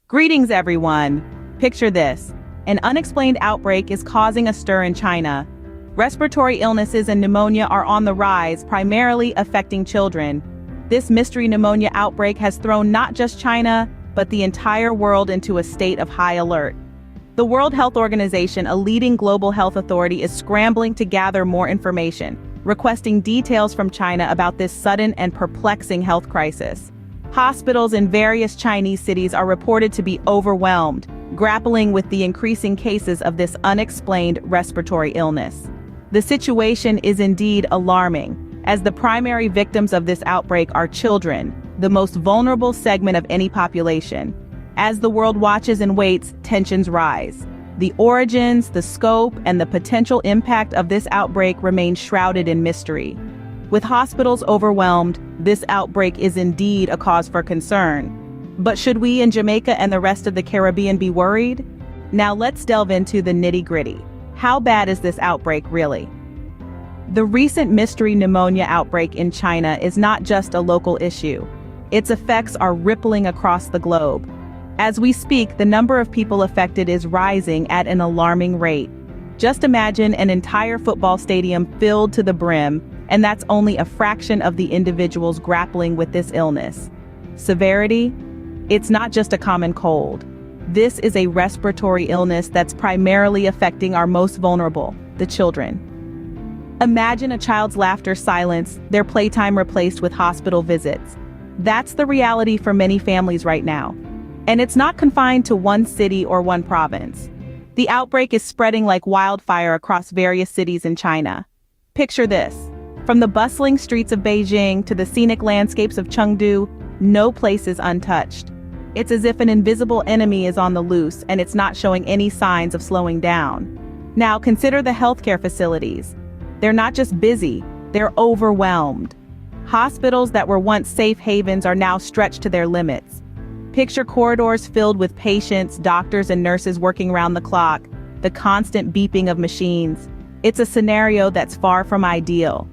Greetings, everyone. Picture this. An unexplained outbreak is causing a stir in China. Respiratory illnesses and pneumonia are on the rise, primarily affecting children. This mystery pneumonia outbreak has thrown not just China, but the entire world into a state of high alert. The World Health Organization, a leading global health authority, is scrambling to gather more information, requesting details from China about this sudden and perplexing health crisis. Hospitals in various Chinese cities are reported to be overwhelmed, grappling with the increasing cases of this unexplained respiratory illness. The situation is indeed alarming, as the primary victims of this outbreak are children, the most vulnerable segment of any population. As the world watches and waits, tensions rise. The origins, the scope, and the potential impact of this outbreak remain shrouded in mystery. With hospitals overwhelmed, this outbreak is indeed a cause for concern. But should we in Jamaica and the rest of the Caribbean be worried? Now let's delve into the nitty-gritty. How bad is this outbreak really? The recent mystery pneumonia outbreak in China is not just a local issue. Its effects are rippling across the globe. As we speak, the number of people affected is rising at an alarming rate. Just imagine an entire football stadium filled to the brim, and that's only a fraction of the individuals grappling with this illness. Severity? It's not just a common cold. This is a respiratory illness that's primarily affecting our most vulnerable, the children. Imagine a child's laughter silenced, their playtime replaced with hospital visits. That's the reality for many families right now. And it's not confined to one city or one province. The outbreak is spreading like wildfire across various cities in China. Picture this. From the bustling streets of Beijing to the scenic landscapes of Chengdu, no place is untouched. It's as if an invisible enemy is on the loose, and it's not showing any signs of slowing down. Now consider the healthcare facilities. They're not just busy, they're overwhelmed. Hospitals that were once safe havens are now stretched to their limits. Picture corridors filled with patients, doctors, and nurses working around the clock, the constant beeping of machines. It's a scenario that's far from ideal.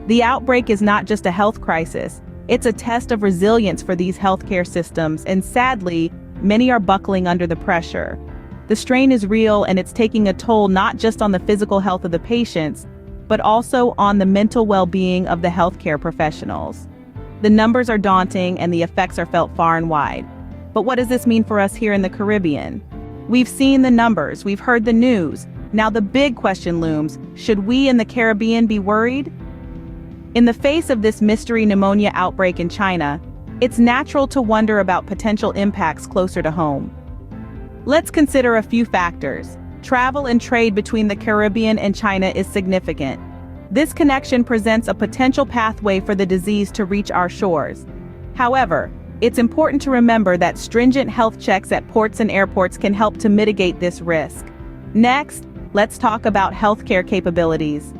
The outbreak is not just a health crisis, it's a test of resilience for these healthcare systems, and sadly, many are buckling under the pressure. The strain is real, and it's taking a toll not just on the physical health of the patients, but also on the mental well-being of the healthcare professionals. The numbers are daunting, and the effects are felt far and wide. But what does this mean for us here in the Caribbean? We've seen the numbers, we've heard the news. Now the big question looms, should we in the Caribbean be worried? In the face of this mystery pneumonia outbreak in China, it's natural to wonder about potential impacts closer to home. Let's consider a few factors. Travel and trade between the Caribbean and China is significant. This connection presents a potential pathway for the disease to reach our shores. However, it's important to remember that stringent health checks at ports and airports can help to mitigate this risk. Next, let's talk about healthcare capabilities.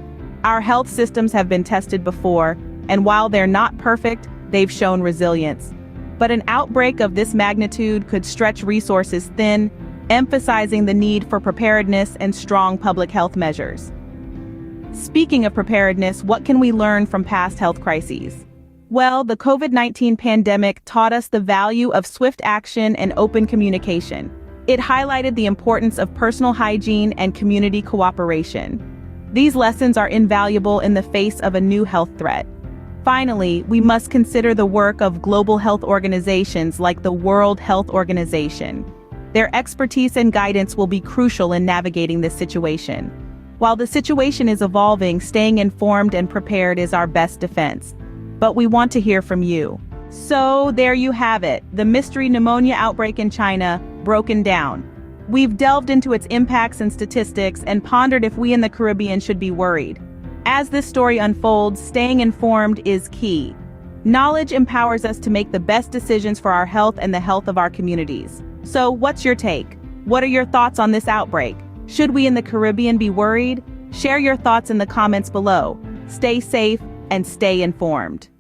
Our health systems have been tested before, and while they're not perfect, they've shown resilience. But an outbreak of this magnitude could stretch resources thin, emphasizing the need for preparedness and strong public health measures. Speaking of preparedness, what can we learn from past health crises? Well, the COVID-19 pandemic taught us the value of swift action and open communication. It highlighted the importance of personal hygiene and community cooperation. These lessons are invaluable in the face of a new health threat. Finally, we must consider the work of global health organizations like the World Health Organization. Their expertise and guidance will be crucial in navigating this situation. While the situation is evolving, staying informed and prepared is our best defense. But we want to hear from you. So there you have it, the mystery pneumonia outbreak in China, broken down. We've delved into its impacts and statistics and pondered if we in the Caribbean should be worried. As this story unfolds, staying informed is key. Knowledge empowers us to make the best decisions for our health and the health of our communities. So what's your take? What are your thoughts on this outbreak? Should we in the Caribbean be worried? Share your thoughts in the comments below. Stay safe and stay informed.